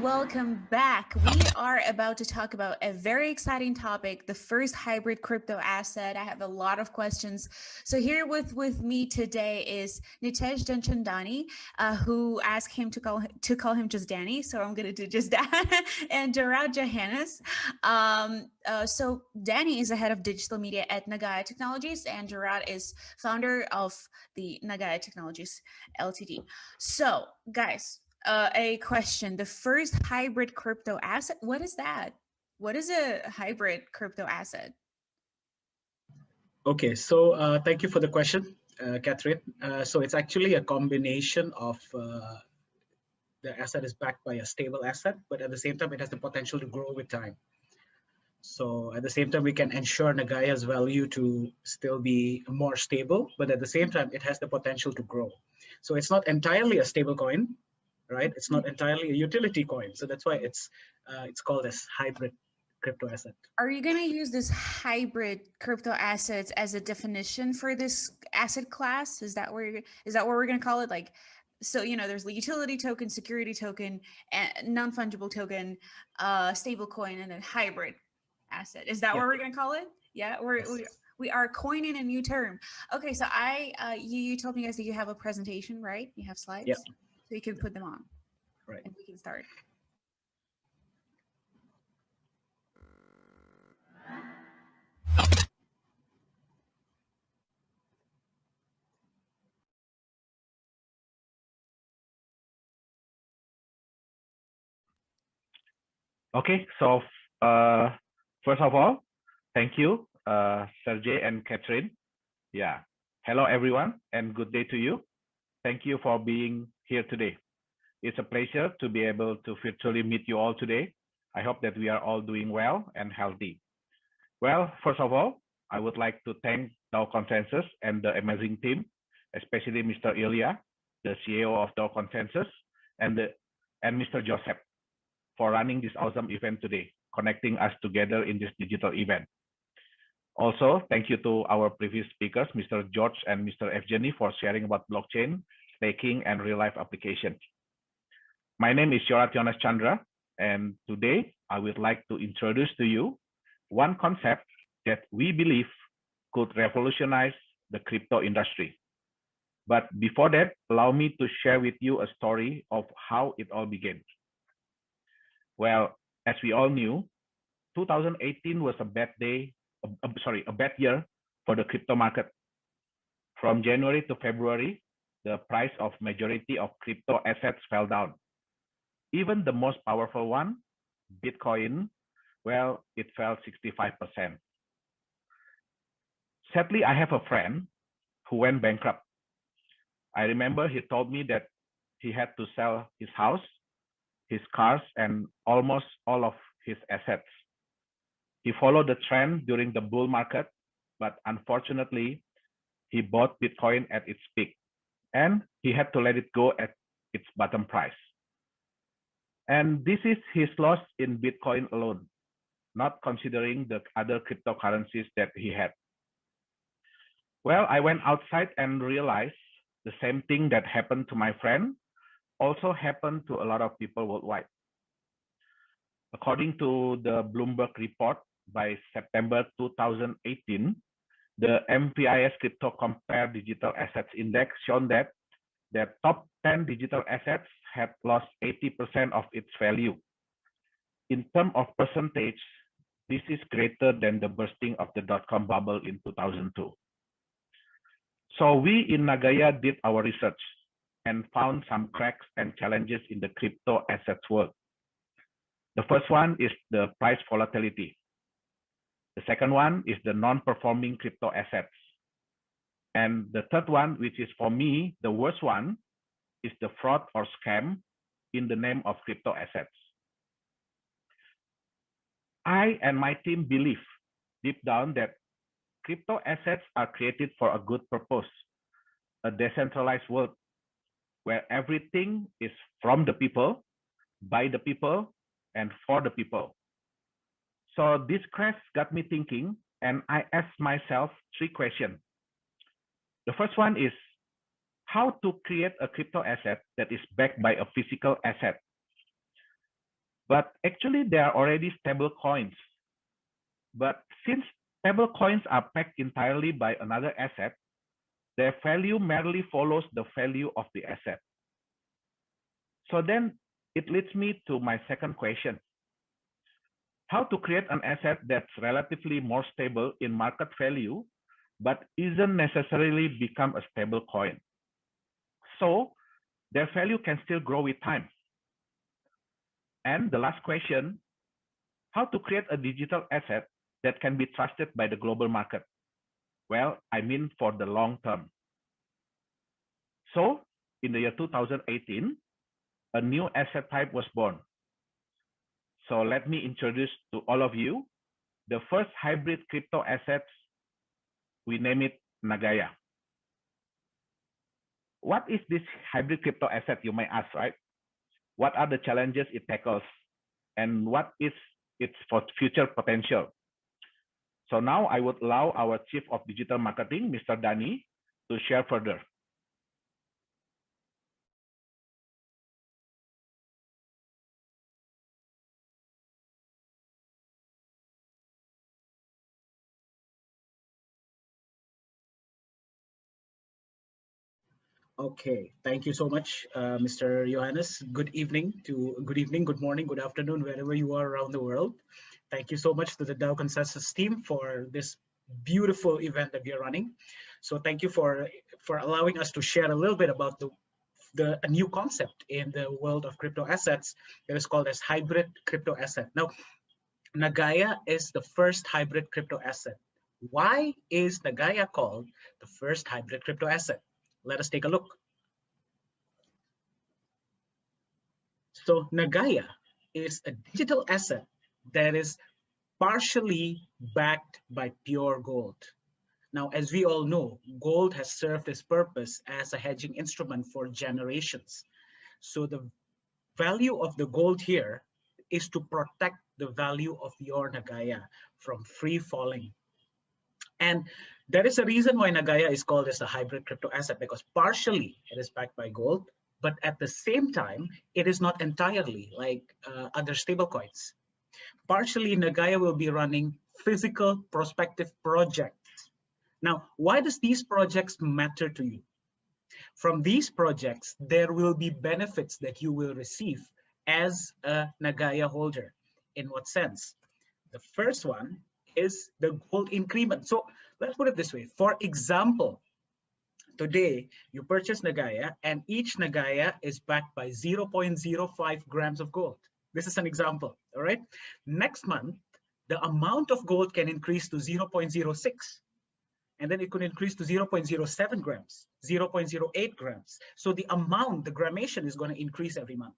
welcome back. We are about to talk about a very exciting topic, the first hybrid crypto asset. I have a lot of questions. So here with me today is Nitesh Danchandani, who asked him to call him just Danny. So I'm gonna do just that. And Gerard Johannes. So Danny is the head of digital media at Nagaya Technologies, and Gerard is founder of the Nagaya Technologies Ltd. So guys, a question. The first hybrid crypto asset, what is that? What is a hybrid crypto asset? Okay, so thank you for the question, Catherine. So it's actually a combination of the asset is backed by a stable asset, but at the same time, it has the potential to grow with time. So at the same time, we can ensure Nagaya's value to still be more stable, but at the same time, it has the potential to grow. So it's not entirely a stable coin, right? It's not entirely a utility coin. So that's why it's called as hybrid crypto asset. Are you going to use this hybrid crypto assets as a definition for this asset class? Is that what we're going to call it? Like, so there's the utility token, security token, and non-fungible token, stable coin, and then hybrid asset. Is that Yeah. what we're going to call it? Yeah, Yes. we are coining a new term. Okay, so you told me guys that you have a presentation, right? You have Yeah. slides, so you can put them on, Right. and we can start. Okay, so uh, first of all, thank you, Sergey and Catherine. Yeah, hello everyone, and good day to you. Thank you for being here today. It's a pleasure to be able to virtually meet you all today. I hope that we are all doing well and healthy. Well, first of all, I would like to thank Dow Consensus and the amazing team, especially Mr. Ilya, the CEO of Dow Consensus, and Mr. Joseph for running this awesome event today, connecting us together in this digital event. Also, thank you to our previous speakers, Mr. George and Mr. Evgeny, for sharing about blockchain, staking, and real-life applications. My name is Shorat Jonas Chandra, and today I would like to introduce to you one concept that we believe could revolutionize the crypto industry. But before that, allow me to share with you a story of how it all began. Well, as we all knew, 2018 was a bad year for the crypto market. From January to February, the price of majority of crypto assets fell down. Even the most powerful one, Bitcoin, well, it fell 65%. Sadly, I have a friend who went bankrupt. I remember he told me that he had to sell his house, his cars, and almost all of his assets. He followed the trend during the bull market, but unfortunately, he bought Bitcoin at its peak, and he had to let it go at its bottom price. And this is his loss in Bitcoin alone, not considering the other cryptocurrencies that he had. Well, I went outside and realized the same thing that happened to my friend also happened to a lot of people worldwide. According to the Bloomberg report, by September 2018, the MPIS Crypto Compare Digital Assets Index shown that the top 10 digital assets had lost 80% of its value. In terms of percentage, this is greater than the bursting of the dot-com bubble in 2002. So we in Nagaya did our research and found some cracks and challenges in the crypto assets world. The first one is the price volatility. The second one is the non-performing crypto assets. And the third one, which is for me, the worst one, is the fraud or scam in the name of crypto assets. I and my team believe deep down that crypto assets are created for a good purpose, a decentralized world where everything is from the people, by the people, and for the people. So this crash got me thinking, and I asked myself 3 questions. The first one is how to create a crypto asset that is backed by a physical asset. but actually they are already stable coins. But since stable coins are backed entirely by another asset, their value merely follows the value of the asset. So then it leads me to my second question. How to create an asset that's relatively more stable in market value, but isn't necessarily become a stable coin, so their value can still grow with time. And the last question, how to create a digital asset that can be trusted by the global market? Well, I mean for the long term. So in the year 2018, a new asset type was born. So let me introduce to all of you the first hybrid crypto assets. We name it Nagaya. What is this hybrid crypto asset, you may ask, right? What are the challenges it tackles? And what is its future potential? So now I would allow our Chief of Digital Marketing, Mr. Dani, to share further. Okay, thank you so much, Mr. Johannes. Good evening, good morning, good afternoon, wherever you are around the world. Thank you so much to the DAO Consensus team for this beautiful event that we are running. So thank you for allowing us to share a little bit about a new concept in the world of crypto assets that is called as hybrid crypto asset. Now, Nagaya is the first hybrid crypto asset. Why is Nagaya called the first hybrid crypto asset? Let us take a look. So Nagaya is a digital asset that is partially backed by pure gold. Now, as we all know, gold has served its purpose as a hedging instrument for generations. So the value of the gold here is to protect the value of your Nagaya from free falling. And there is a reason why Nagaya is called as a hybrid crypto asset, because partially it is backed by gold, but at the same time, it is not entirely like other stablecoins. Partially, Nagaya will be running physical prospective projects. Now, why does these projects matter to you? From these projects, there will be benefits that you will receive as a Nagaya holder. In what sense? The first one is the gold increment. So let's put it this way. For example, today you purchase Nagaya and each Nagaya is backed by 0.05 grams of gold. This is an example, all right? Next month, the amount of gold can increase to 0.06. And then it could increase to 0.07 grams, 0.08 grams. So the amount, the grammation is going to increase every month.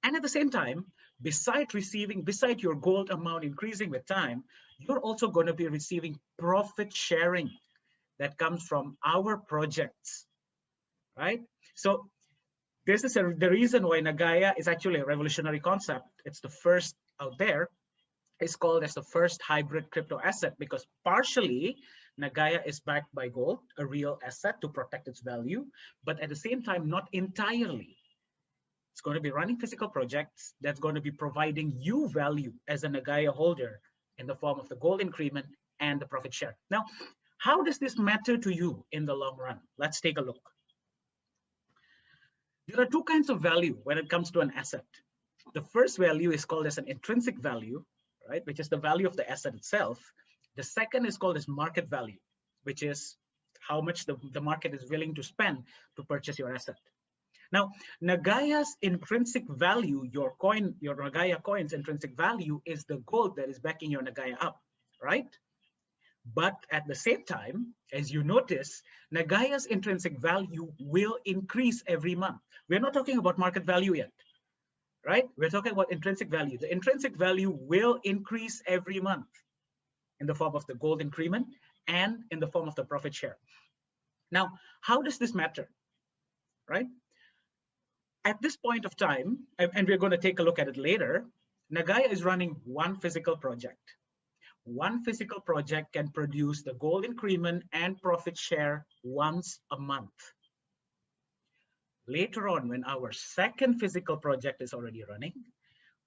And at the same time, beside your gold amount increasing with time, you're also going to be receiving profit sharing that comes from our projects, right? So this is the reason why Nagaya is actually a revolutionary concept. It's the first out there. It's called as the first hybrid crypto asset because partially Nagaya is backed by gold, a real asset to protect its value, but at the same time, not entirely. It's going to be running physical projects that's going to be providing you value as a Nagaya holder in the form of the gold increment and the profit share. Now, how does this matter to you in the long run? Let's take a look. There are two kinds of value when it comes to an asset. The first value is called as an intrinsic value, right, which is the value of the asset itself. The second is called as market value, which is how much the market is willing to spend to purchase your asset. Now, Nagaya's intrinsic value, your Nagaya coin's intrinsic value is the gold that is backing your Nagaya up, right? But at the same time, as you notice, Nagaya's intrinsic value will increase every month. We're not talking about market value yet, right? We're talking about intrinsic value. The intrinsic value will increase every month in the form of the gold increment and in the form of the profit share. Now, how does this matter, right? At this point of time, and we're going to take a look at it later, Nagaya is running one physical project. One physical project can produce the gold increment and profit share once a month. later on, when our second physical project is already running,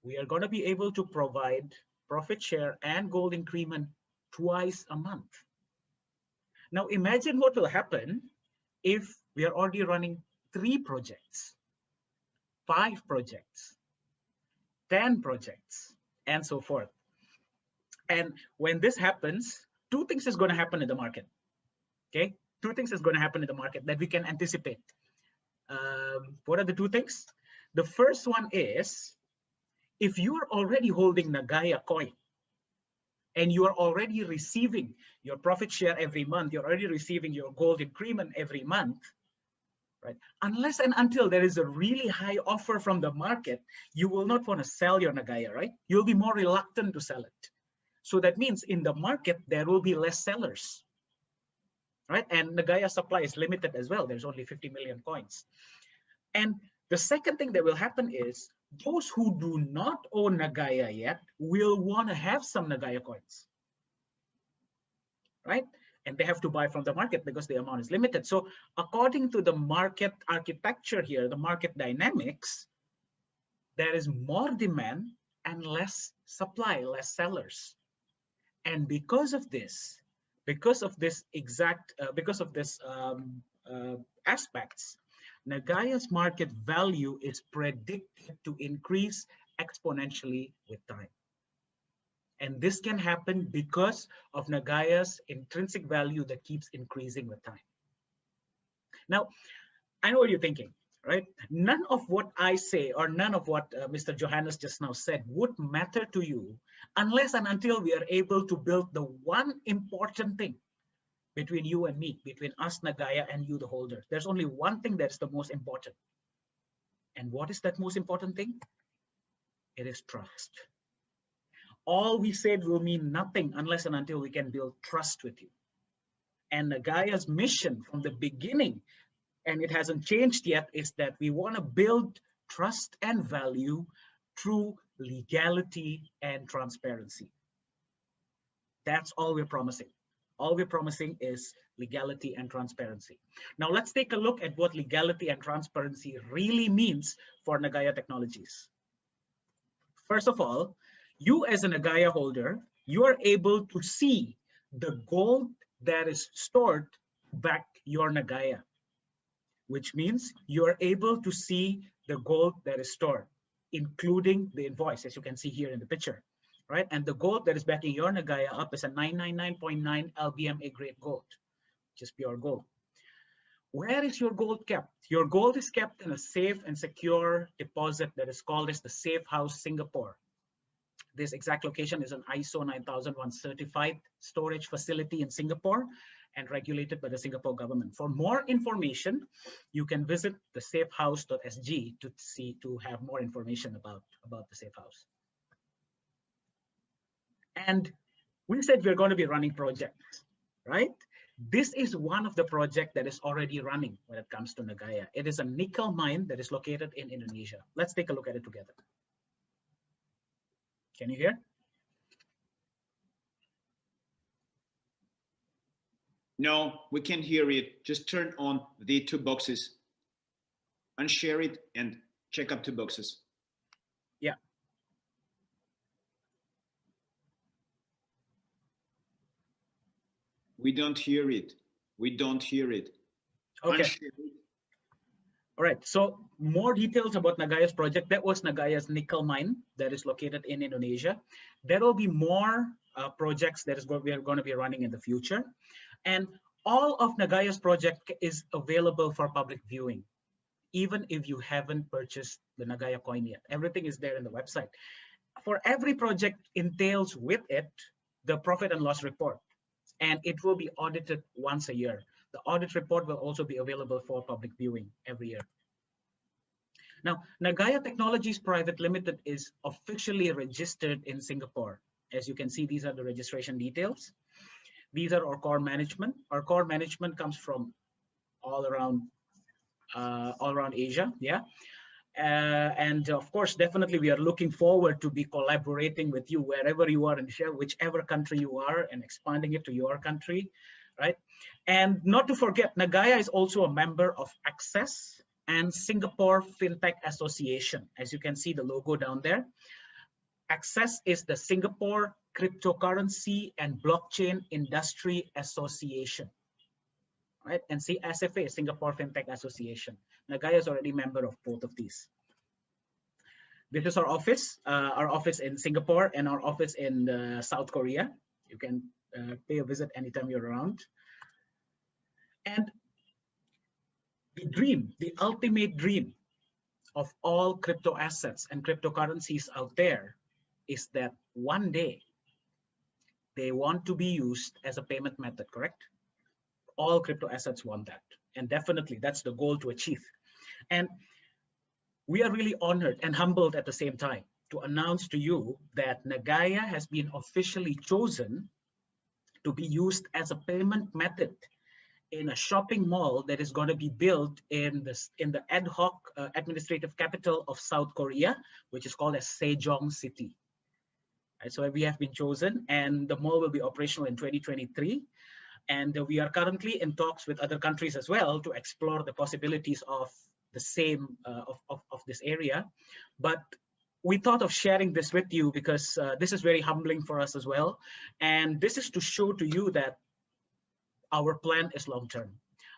we are going to be able to provide profit share and gold increment twice a month. Now imagine what will happen if we are already running 3 projects, 5 projects, 10 projects, and so forth. And when this happens, 2 things is going to happen in the market. Okay, 2 things is going to happen in the market that we can anticipate. What are the 2 things? The first one is, if you are already holding Nagaya coin and you are already receiving your profit share every month, you're already receiving your gold increment every month, right? Unless and until there is a really high offer from the market, you will not want to sell your Nagaya, right? You'll be more reluctant to sell it. So that means in the market, there will be less sellers, right? And Nagaya supply is limited as well. There's only 50 million coins. And the second thing that will happen is those who do not own Nagaya yet will want to have some Nagaya coins, right? And they have to buy from the market because the amount is limited. So according to the market architecture here, the market dynamics, there is more demand and less supply, less sellers. And because of this aspects, Nagaya's market value is predicted to increase exponentially with time. And this can happen because of Nagaya's intrinsic value that keeps increasing with time. Now, I know what you're thinking, right? None of what I say or none of what Mr. Johannes just now said would matter to you unless and until we are able to build the one important thing between you and me, between us, Nagaya, and you, the holder. There's only one thing that's the most important. And what is that most important thing? It is trust. All we said will mean nothing unless and until we can build trust with you. And Nagaya's mission from the beginning, and it hasn't changed yet, is that we want to build trust and value through legality and transparency. That's all we're promising. All we're promising is legality and transparency. Now let's take a look at what legality and transparency really means for Nagaya Technologies. First of all, you as a Nagaya holder, you are able to see the gold that is stored back your Nagaya, which means you are able to see the gold that is stored, including the invoice, as you can see here in the picture, right? And the gold that is backing your Nagaya up is a 999.9 LBMA grade gold, which is pure gold. Where is your gold kept? Your gold is kept in a safe and secure deposit that is called as the Safe House Singapore. This exact location is an ISO 9001 certified storage facility in Singapore and regulated by the Singapore government. For more information, you can visit the safehouse.sg to have more information about the Safe House. And we said we're going to be running projects, right? This is one of the projects that is already running when it comes to Nagaya. It is a nickel mine that is located in Indonesia. Let's take a look at it together. Can you hear? No, we can't hear it. Just turn on the 2 boxes, unshare it, and check up 2 boxes. Yeah. We don't hear it. We don't hear it. Okay. Unshare it. All right, so more details about Nagaya's project. That was Nagaya's nickel mine that is located in Indonesia. There will be more projects that we are going to be running in the future. And all of Nagaya's project is available for public viewing, even if you haven't purchased the Nagaya coin yet. Everything is there in the website. For every project entails with it the profit and loss report, and it will be audited once a year. The audit report will also be available for public viewing every year. Now, Nagaya Technologies Private Limited is officially registered in Singapore. As you can see, these are the registration details. These are our core management. Our core management comes from all around Asia, yeah. And of course, definitely we are looking forward to be collaborating with you wherever you are and share whichever country you are and expanding it to your country, right? And not to forget, Nagaya is also a member of Access, and Singapore FinTech Association. As you can see the logo down there. Access is the Singapore Cryptocurrency and Blockchain Industry Association, right? And see SFA, Singapore FinTech Association. Nagaya is already a member of both of these. This is our office in Singapore and our office in South Korea. You can pay a visit anytime you're around. And the dream, the ultimate dream of all crypto assets and cryptocurrencies out there is that one day they want to be used as a payment method, correct? All crypto assets want that. And definitely that's the goal to achieve. And we are really honored and humbled at the same time to announce to you that Nagaya has been officially chosen to be used as a payment method in a shopping mall that is going to be built in the ad hoc administrative capital of South Korea, which is called as Sejong City. Right, so we have been chosen, and the mall will be operational in 2023. And we are currently in talks with other countries as well to explore the possibilities of the same of this area. But we thought of sharing this with you because this is very humbling for us as well. And this is to show to you that our plan is long-term.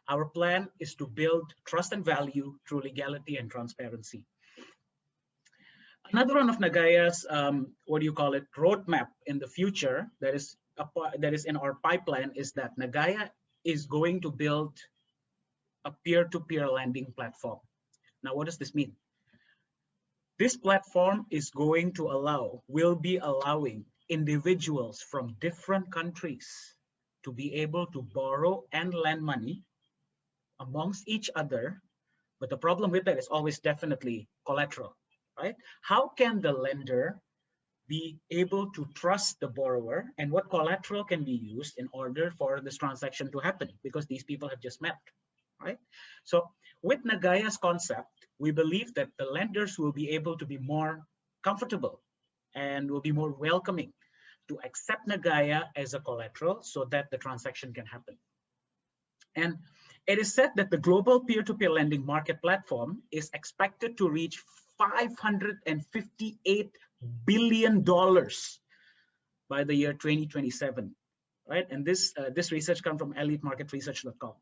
Our plan is to build trust and value through legality and transparency. Another one of Nagaya's, roadmap in the future that is in our pipeline is that Nagaya is going to build a peer-to-peer lending platform. Now, what does this mean? This platform is going to will be allowing individuals from different countries to be able to borrow and lend money amongst each other. But the problem with that is always definitely collateral, right? How can the lender be able to trust the borrower, and what collateral can be used in order for this transaction to happen? Because these people have just met, right? So with Nagaya's concept, we believe that the lenders will be able to be more comfortable and will be more welcoming to accept Nagaya as a collateral so that the transaction can happen. And it is said that the global peer-to-peer lending market platform is expected to reach $558 billion by the year 2027, right? And this research comes from elitemarketresearch.com.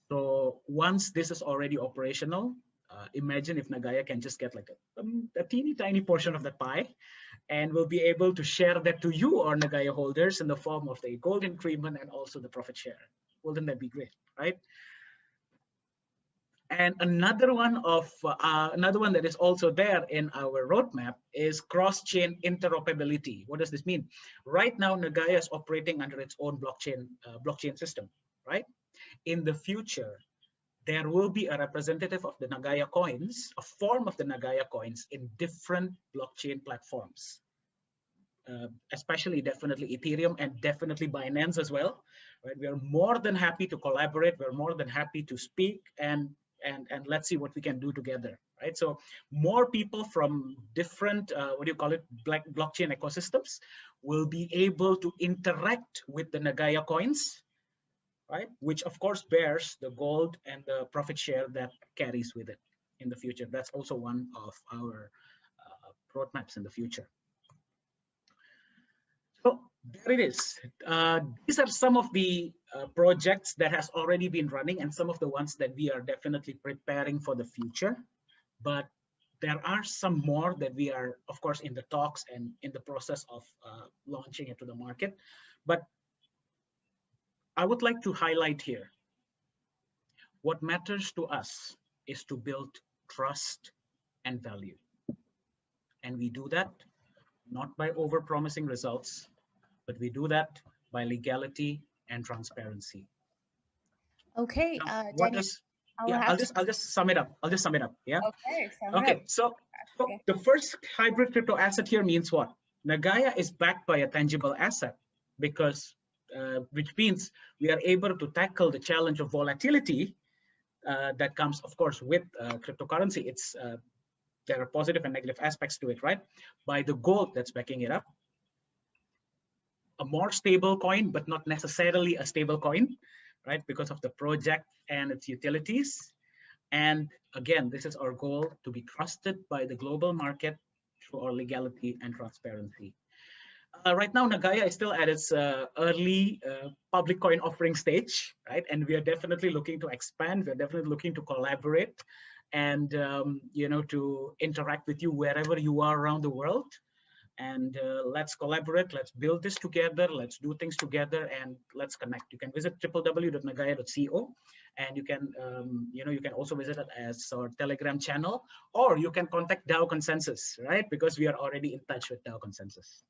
So once this is already operational, imagine if Nagaya can just get like a teeny tiny portion of the pie, and we'll be able to share that to you, our Nagaya holders, in the form of the gold increment and also the profit share. Wouldn't that be great, right? And another one that is also there in our roadmap is cross-chain interoperability. What does this mean? Right now, Nagaya is operating under its own blockchain system, right? In the future, there will be a representative of the Nagaya coins, a form of the Nagaya coins in different blockchain platforms, especially definitely Ethereum and definitely Binance as well. Right? We are more than happy to collaborate. We're more than happy to speak and let's see what we can do together, right? So more people from different, blockchain ecosystems will be able to interact with the Nagaya coins, right? Which of course bears the gold and the profit share that carries with it in the future. That's also one of our roadmaps in the future. So there it is. These are some of the projects that has already been running and some of the ones that we are definitely preparing for the future. But there are some more that we are, of course, in the talks and in the process of launching it to the market. But I would like to highlight here, what matters to us is to build trust and value. And we do that not by over-promising results, but we do that by legality and transparency. Okay, Danny, I'll just sum it up. Yeah. Okay. So the first hybrid crypto asset here means what? Nagaya is backed by a tangible asset, because which means we are able to tackle the challenge of volatility that comes, of course, with cryptocurrency. It's there are positive and negative aspects to it, right? By the gold that's backing it up, a more stable coin, but not necessarily a stable coin, right? Because of the project and its utilities. And again, this is our goal, to be trusted by the global market through our legality and transparency. Right now, Nagaya is still at its early public coin offering stage, right? And we are definitely looking to expand. We're definitely looking to collaborate and, to interact with you wherever you are around the world. And let's collaborate, let's build this together, let's do things together, and let's connect. You can visit www.nagaya.co, and you can also visit it as our Telegram channel, or you can contact DAO Consensus, right? Because we are already in touch with DAO Consensus.